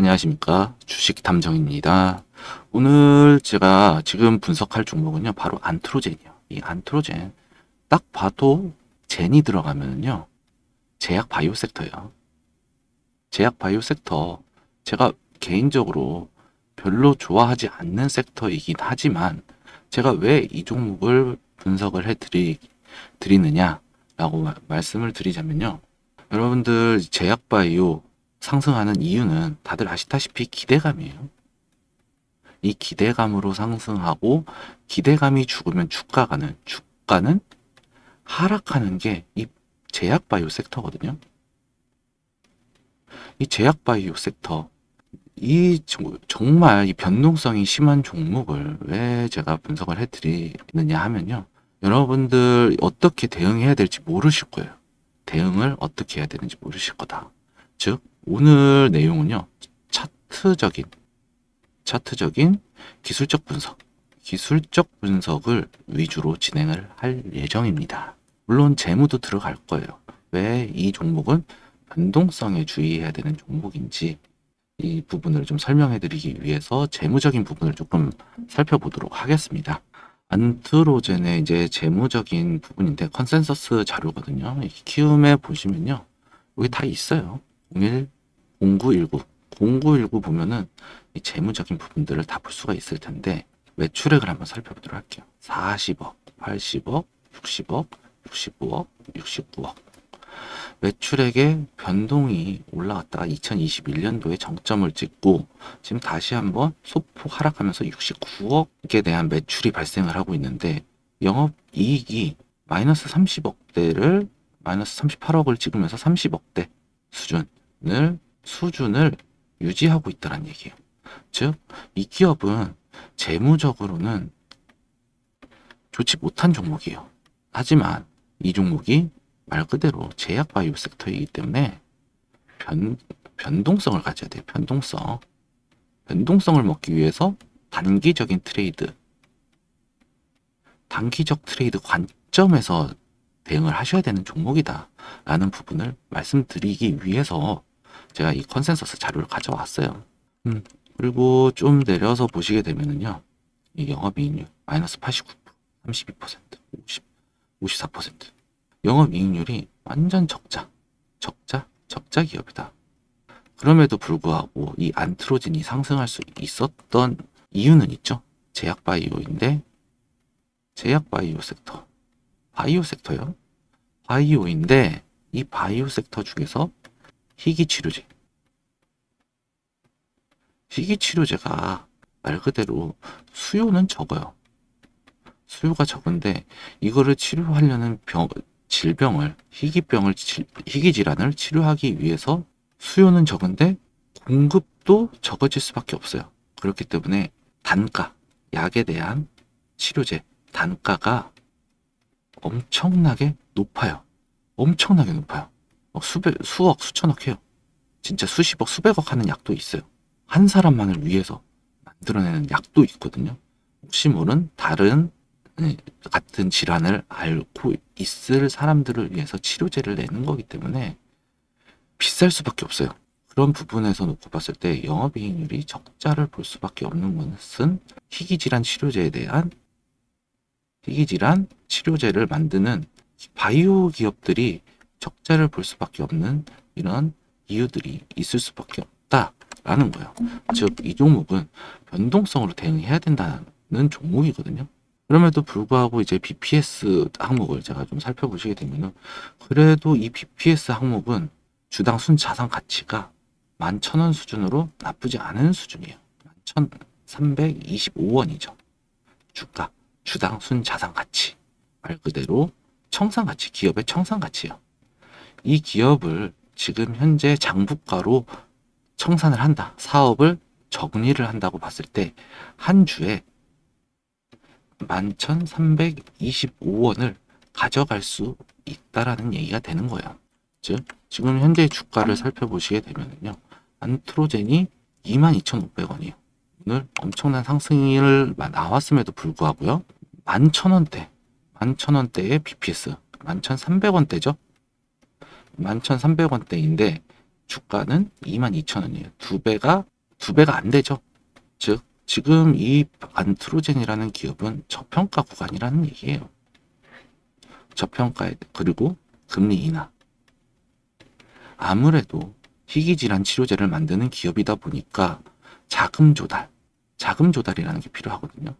안녕하십니까. 주식탐정입니다. 오늘 제가 지금 분석할 종목은요, 바로 안트로젠이요. 이 안트로젠, 딱 봐도 젠이 들어가면요, 제약 바이오 섹터예요. 제약 바이오 sek터, 제가 개인적으로 별로 좋아하지 않는 섹터이긴 하지만, 제가 왜 이 종목을 분석을 드리느냐라고 말씀을 드리자면요. 여러분들 제약 바이오 상승하는 이유는 다들 아시다시피 기대감이에요. 이 기대감으로 상승하고 기대감이 죽으면 주가는 하락하는 게 이 제약 바이오 섹터거든요. 이 제약 바이오 섹터, 정말 이 변동성이 심한 종목을 왜 제가 분석을 해드리느냐 하면요. 여러분들 어떻게 대응해야 될지 모르실 거예요. 대응을 어떻게 해야 되는지 모르실 거다. 즉, 오늘 내용은요, 차트적인 기술적 분석을 위주로 진행을 할 예정입니다. 물론 재무도 들어갈 거예요. 왜 이 종목은 변동성에 주의해야 되는 종목인지 이 부분을 좀 설명해 드리기 위해서 재무적인 부분을 조금 살펴보도록 하겠습니다. 안트로젠의 이제 재무적인 부분인데 컨센서스 자료거든요. 키움에 보시면요. 여기 다 있어요. 0919 보면은 이 재무적인 부분들을 다 볼 수가 있을 텐데 매출액을 한번 살펴보도록 할게요. 40억, 80억, 60억, 65억, 69억. 매출액의 변동이 올라갔다가 2021년도에 정점을 찍고 지금 다시 한번 소폭 하락하면서 69억에 대한 매출이 발생을 하고 있는데 영업이익이 마이너스 30억대를 마이너스 38억을 찍으면서 30억대 수준을 유지하고 있다는 얘기예요. 즉, 이 기업은 재무적으로는 좋지 못한 종목이에요. 하지만 이 종목이 말 그대로 제약 바이오 섹터이기 때문에 변동성을 가져야 돼요. 변동성을 먹기 위해서 단기적 트레이드 관점에서 대응을 하셔야 되는 종목이다 라는 부분을 말씀드리기 위해서 제가 이 컨센서스 자료를 가져왔어요. 그리고 좀 내려서 보시게 되면은요, 이 영업이익률 마이너스 89%, 32%, 54%. 영업이익률이 완전 적자 기업이다. 그럼에도 불구하고 이 안트로젠이 상승할 수 있었던 이유는 있죠. 제약 바이오인데, 제약 바이오 섹터, 바이오 섹터요. 바이오인데 이 바이오 섹터 중에서 희귀치료제가 말 그대로 수요는 적어요. 수요가 적은데 이거를 치료하려는 희귀질환을 치료하기 위해서 수요는 적은데 공급도 적어질 수밖에 없어요. 그렇기 때문에 약에 대한 치료제 단가가 엄청나게 높아요. 수억, 수천억 해요. 진짜 수십억, 수백억 하는 약도 있어요. 한 사람만을 위해서 만들어내는 약도 있거든요. 혹시 모르는 다른 같은 질환을 앓고 있을 사람들을 위해서 치료제를 내는 거기 때문에 비쌀 수밖에 없어요. 그런 부분에서 놓고 봤을 때 영업이익률이 적자를 볼 수밖에 없는 것은 희귀질환 치료제를 만드는 바이오 기업들이 적자를 볼 수밖에 없는 이런 이유들이 있을 수밖에 없다라는 거예요. 즉, 이 종목은 변동성으로 대응해야 된다는 종목이거든요. 그럼에도 불구하고 이제 BPS 항목을 제가 좀 살펴보시게 되면은 그래도 이 BPS 항목은 주당 순자산 가치가 11,000원 수준으로 나쁘지 않은 수준이에요. 11,325원이죠. 주당 순자산 가치. 말 그대로 청산가치, 기업의 청산가치예요. 이 기업을 지금 현재 장부가로 청산을 한다. 사업을 정리를 한다고 봤을 때 한 주에 11,325원을 가져갈 수 있다라는 얘기가 되는 거예요. 즉, 지금 현재 주가를 살펴보시게 되면요, 안트로젠이 22,500원이에요. 오늘 엄청난 상승이 나왔음에도 불구하고요, 11,000원대의 BPS, 11,300원대죠. 11,300원대인데 주가는 22,000원이에요. 두 배가 2배가 안 되죠. 즉 지금 이 안트로젠이라는 기업은 저평가 구간이라는 얘기예요. 저평가에 그리고 금리 인하. 아무래도 희귀질환 치료제를 만드는 기업이다 보니까 자금 조달이라는 게 필요하거든요.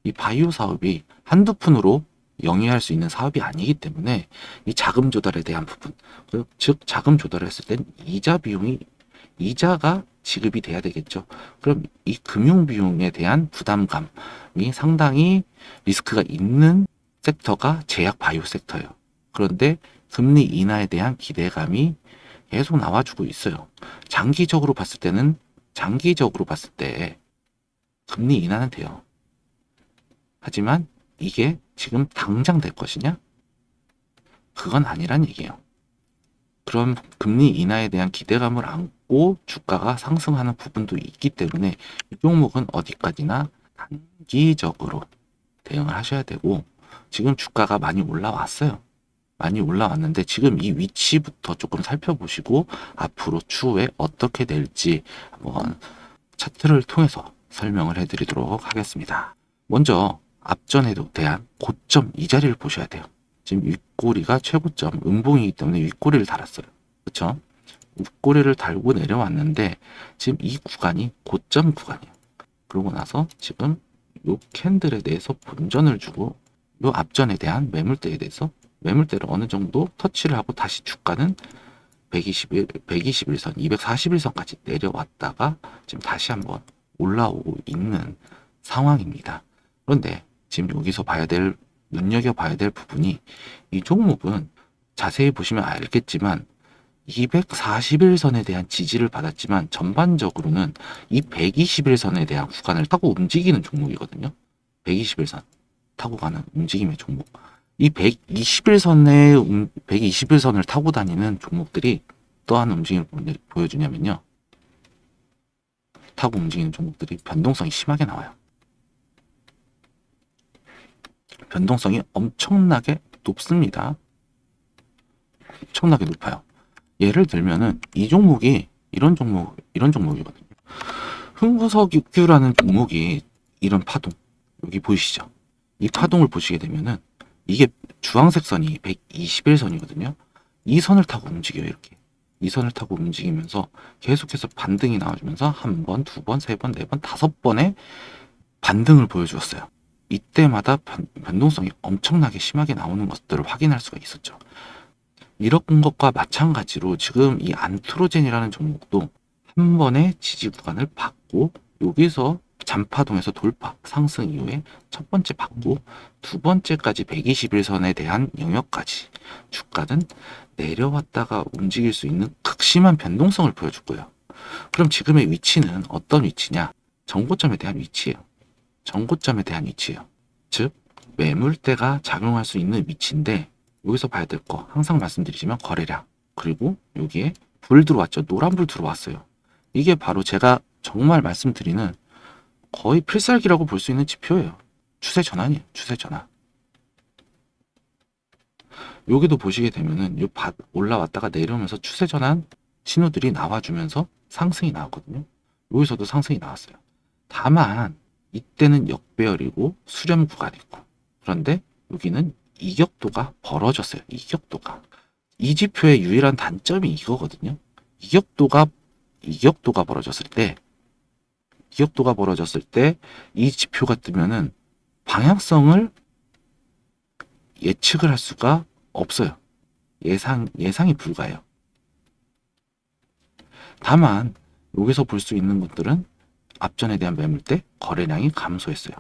이 바이오 사업이 한두 푼으로 영위할 수 있는 사업이 아니기 때문에 이 자금 조달에 대한 부분, 즉 자금 조달을 했을 땐 이자가 지급이 돼야 되겠죠. 그럼 이 금융 비용에 대한 부담감이 상당히 리스크가 있는 섹터가 제약 바이오 섹터예요. 그런데 금리 인하에 대한 기대감이 계속 나와주고 있어요. 장기적으로 봤을 때 금리 인하는 돼요. 하지만 이게 지금 당장 될 것이냐? 그건 아니란 얘기예요. 그럼 금리 인하에 대한 기대감을 안고 주가가 상승하는 부분도 있기 때문에 이 종목은 어디까지나 단기적으로 대응을 하셔야 되고, 지금 주가가 많이 올라왔어요. 많이 올라왔는데 지금 이 위치부터 조금 살펴보시고 앞으로 추후에 어떻게 될지 한번 차트를 통해서 설명을 해드리도록 하겠습니다. 먼저 앞전에 대한 고점 이 자리를 보셔야 돼요. 지금 윗꼬리가 최고점 음봉이기 때문에 윗꼬리를 달았어요. 그렇죠? 윗꼬리를 달고 내려왔는데 지금 이 구간이 고점 구간이에요. 그러고 나서 지금 요 캔들에 대해서 본전을 주고 요 앞전에 대한 매물대에 대해서 매물대를 어느 정도 터치를 하고 다시 주가는 121선, 241선까지 내려왔다가 지금 다시 한번 올라오고 있는 상황입니다. 그런데 지금 여기서 눈여겨봐야 될 부분이, 이 종목은 자세히 보시면 알겠지만 241선에 대한 지지를 받았지만 전반적으로는 이 121선에 대한 구간을 타고 움직이는 종목이거든요. 121선 타고 가는 움직임의 종목. 이 121선을 타고 다니는 종목들이 어떠한 움직임을 보여주냐면요. 타고 움직이는 종목들이 변동성이 심하게 나와요. 변동성이 엄청나게 높습니다. 엄청나게 높아요. 예를 들면은 이 종목이 이런 종목이거든요. 흥구석유라는 종목이 이런 파동, 여기 보이시죠? 이 파동을 보시게 되면은 이게 주황색 선이 121선이거든요. 이 선을 타고 움직여요. 이렇게 이 선을 타고 움직이면서 계속해서 반등이 나와주면서 한 번, 두 번, 세 번, 네 번, 5번의 반등을 보여주었어요. 이때마다 변동성이 엄청나게 심하게 나오는 것들을 확인할 수가 있었죠. 이런 것과 마찬가지로 지금 이 안트로젠이라는 종목도 한 번의 지지 구간을 받고 여기서 잔파동에서 돌파 상승 이후에 첫 번째 받고 두 번째까지 121선에 대한 영역까지 주가는 내려왔다가 움직일 수 있는 극심한 변동성을 보여줄 거예요. 그럼 지금의 위치는 어떤 위치냐? 정고점에 대한 위치예요. 정고점에 대한 위치예요. 즉 매물대가 작용할 수 있는 위치인데, 여기서 봐야 될 거 항상 말씀드리지만 거래량, 그리고 여기에 불 들어왔죠. 노란불 들어왔어요. 이게 바로 제가 정말 말씀드리는 거의 필살기라고 볼 수 있는 지표예요. 추세 전환이에요. 추세 전환. 여기도 보시게 되면은 올라왔다가 내려오면서 추세 전환 신호들이 나와주면서 상승이 나왔거든요. 여기서도 상승이 나왔어요. 다만 이때는 역배열이고 수렴 구간이고, 그런데 여기는 이격도가 벌어졌어요. 이격도가. 이 지표의 유일한 단점이 이거거든요. 이격도가 벌어졌을 때 이 지표가 뜨면은 방향성을 예측을 할 수가 없어요. 예상이 불가해요. 다만 여기서 볼 수 있는 것들은 앞전에 대한 매물대 거래량이 감소했어요.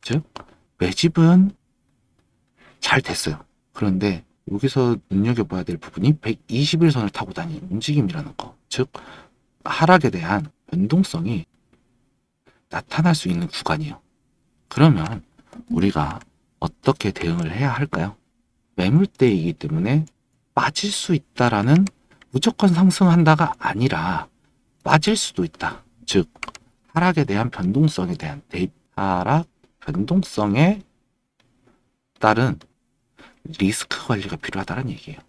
즉 매집은 잘 됐어요. 그런데 여기서 눈여겨봐야 될 부분이 121선을 타고 다니는 움직임이라는 거. 즉 하락에 대한 변동성이 나타날 수 있는 구간이에요. 그러면 우리가 어떻게 대응을 해야 할까요? 매물대이기 때문에 빠질 수 있다라는, 무조건 상승한다가 아니라 빠질 수도 있다. 즉 하락에 대한 변동성에 대한 하락 변동성에 따른 리스크 관리가 필요하다는 얘기예요.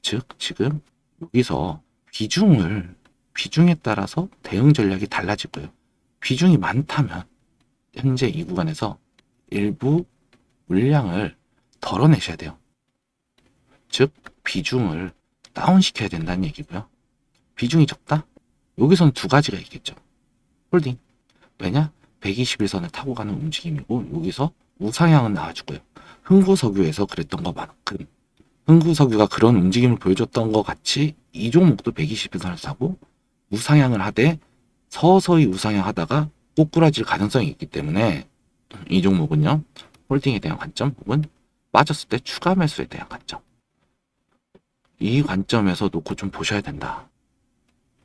즉 지금 여기서 비중을 비중에 따라서 대응 전략이 달라질 거예요. 비중이 많다면 현재 이 구간에서 일부 물량을 덜어내셔야 돼요. 즉 비중을 다운시켜야 된다는 얘기고요. 비중이 적다? 여기서는 두 가지가 있겠죠. 홀딩. 왜냐? 121선을 타고 가는 움직임이고 여기서 우상향은 나와주고요. 흥구석유에서 그랬던 것만큼 흥구석유가 그런 움직임을 보여줬던 것 같이 이 종목도 121선을 타고 우상향을 하되 서서히 우상향하다가 꼬꾸라질 가능성이 있기 때문에 이 종목은요. 홀딩에 대한 관점 혹은 빠졌을 때 추가 매수에 대한 관점. 이 관점에서 놓고 좀 보셔야 된다.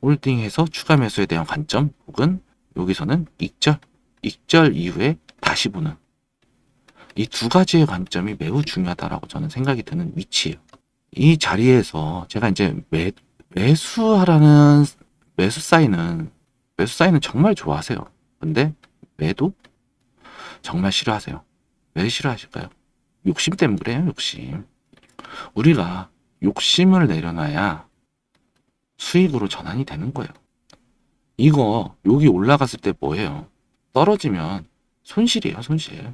홀딩에서 추가 매수에 대한 관점 혹은 여기서는 익절 이후에 다시 보는 이 두 가지의 관점이 매우 중요하다라고 저는 생각이 드는 위치예요. 이 자리에서 제가 이제 매수하라는 매수 사인은 정말 좋아하세요. 근데 매도 정말 싫어하세요. 왜 싫어하실까요? 욕심 때문에 그래요. 욕심. 우리가 욕심을 내려놔야 수익으로 전환이 되는 거예요. 이거 여기 올라갔을 때 뭐예요? 떨어지면 손실이에요. 손실.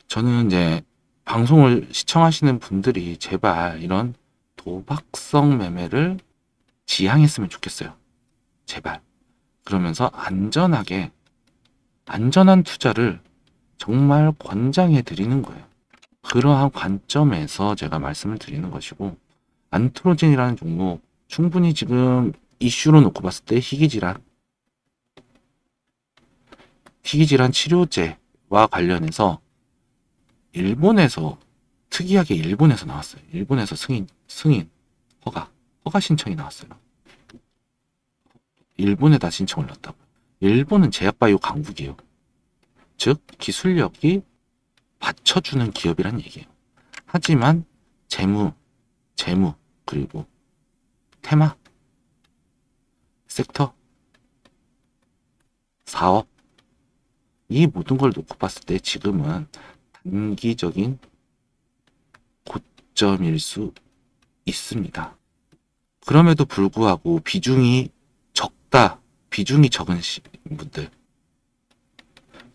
저는 이제 방송을 시청하시는 분들이 제발 이런 도박성 매매를 지양했으면 좋겠어요. 제발. 그러면서 안전한 투자를 정말 권장해 드리는 거예요. 그러한 관점에서 제가 말씀을 드리는 것이고, 안트로진이라는 종목 충분히 지금 이슈로 놓고 봤을 때 희귀질환 치료제와 관련해서 특이하게 일본에서 나왔어요. 일본에서 승인 허가 신청이 나왔어요. 일본에다 신청을 넣었다고. 일본은 제약바이오 강국이에요. 즉 기술력이 받쳐주는 기업이란 얘기예요. 하지만 재무 그리고 테마 섹터 사업 이 모든 걸 놓고 봤을 때 지금은 단기적인 고점일 수 있습니다. 그럼에도 불구하고 비중이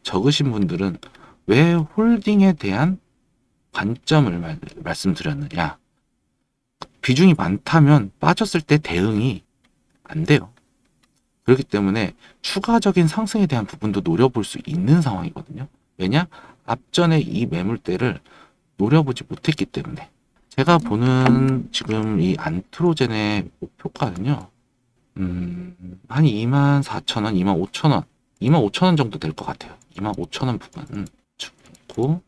적으신 분들은 왜 홀딩에 대한 관점을 말씀드렸느냐. 비중이 많다면 빠졌을 때 대응이 안 돼요. 그렇기 때문에 추가적인 상승에 대한 부분도 노려볼 수 있는 상황이거든요. 왜냐? 앞전에 이 매물대를 노려보지 못했기 때문에. 제가 보는 지금 이 안트로젠의 목표가는요. 한 24,000원, 25,000원, 25,000원 정도 될 것 같아요. 25,000원 부분 좋고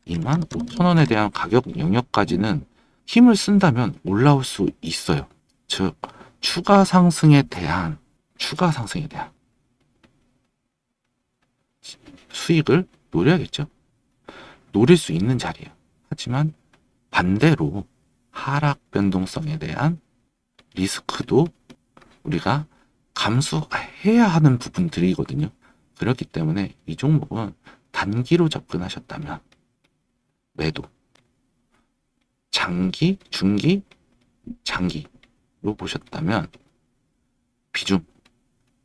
25,000원에 대한 가격 영역까지는 힘을 쓴다면 올라올 수 있어요. 즉 추가 상승에 대한 수익을 노려야겠죠. 노릴 수 있는 자리예요. 하지만 반대로 하락 변동성에 대한 리스크도 우리가 감수해야 하는 부분들이거든요. 그렇기 때문에 이 종목은 단기로 접근하셨다면 매도, 장기, 중기, 장기로 보셨다면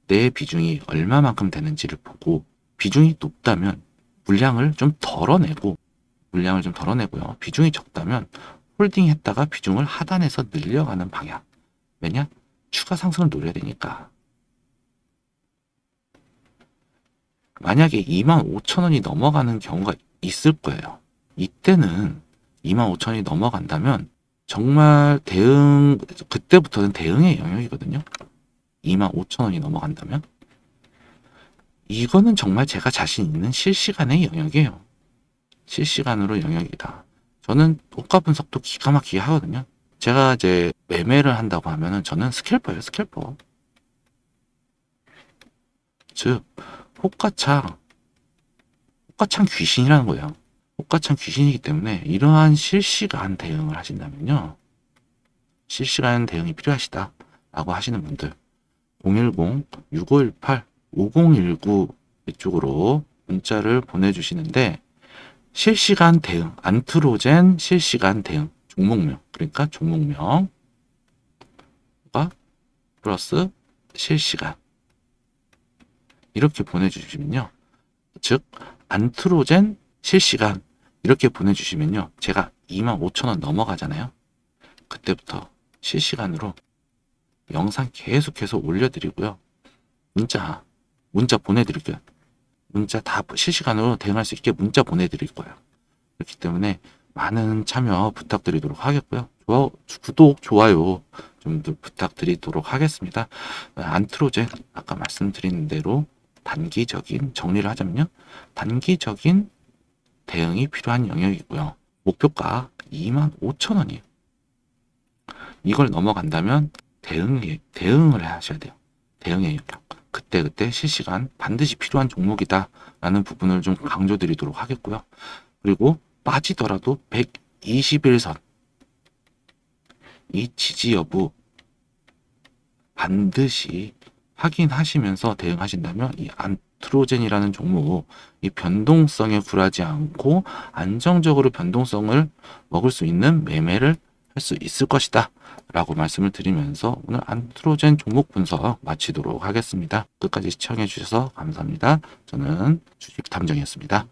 내 비중이 얼마만큼 되는지를 보고 비중이 높다면 물량을 좀 덜어내고요. 비중이 적다면 홀딩 했다가 비중을 하단에서 늘려가는 방향. 왜냐? 추가 상승을 노려야 되니까. 만약에 25,000원이 넘어가는 경우가 있을 거예요. 이때는 25,000원이 넘어간다면 정말 그때부터는 대응의 영역이거든요. 25,000원이 넘어간다면 이거는 정말 제가 자신 있는 실시간의 영역이에요. 실시간으로 영역이다. 저는 호가 분석도 기가 막히게 하거든요. 제가 이제 매매를 한다고 하면은 저는 스캘퍼예요. 스캘퍼. 즉 호가창 귀신이라는 거예요. 호가창 귀신이기 때문에 이러한 실시간 대응을 하신다면요. 실시간 대응이 필요하시다 라고 하시는 분들 010-6518-5019 이쪽으로 문자를 보내주시는데 실시간 대응, 안트로젠 실시간 대응 종목명, 그러니까 종목명과 플러스 실시간 이렇게 보내주시면요. 즉 안트로젠 실시간 이렇게 보내주시면요. 제가 25,000원 넘어가잖아요. 그때부터 실시간으로 영상 계속해서 올려드리고요. 문자 보내드릴게요. 문자 다 실시간으로 대응할 수 있게 문자 보내드릴 거예요. 그렇기 때문에 많은 참여 부탁드리도록 하겠고요. 구독, 좋아요 좀 더 부탁드리도록 하겠습니다. 안트로젠 아까 말씀드린 대로 단기적인 정리를 하자면요. 단기적인 대응이 필요한 영역이고요. 목표가 25,000원이에요. 이걸 넘어간다면 대응을 하셔야 돼요. 대응의 영역. 그때 실시간 반드시 필요한 종목이다 라는 부분을 좀 강조드리도록 하겠고요. 그리고 빠지더라도 121선 이 지지 여부 반드시 확인하시면서 대응하신다면 이 안트로젠이라는 종목 이 변동성에 굴하지 않고 안정적으로 변동성을 먹을 수 있는 매매를 할 수 있을 것이다 라고 말씀을 드리면서 오늘 안트로젠 종목 분석 마치도록 하겠습니다. 끝까지 시청해 주셔서 감사합니다. 저는 주식탐정이었습니다.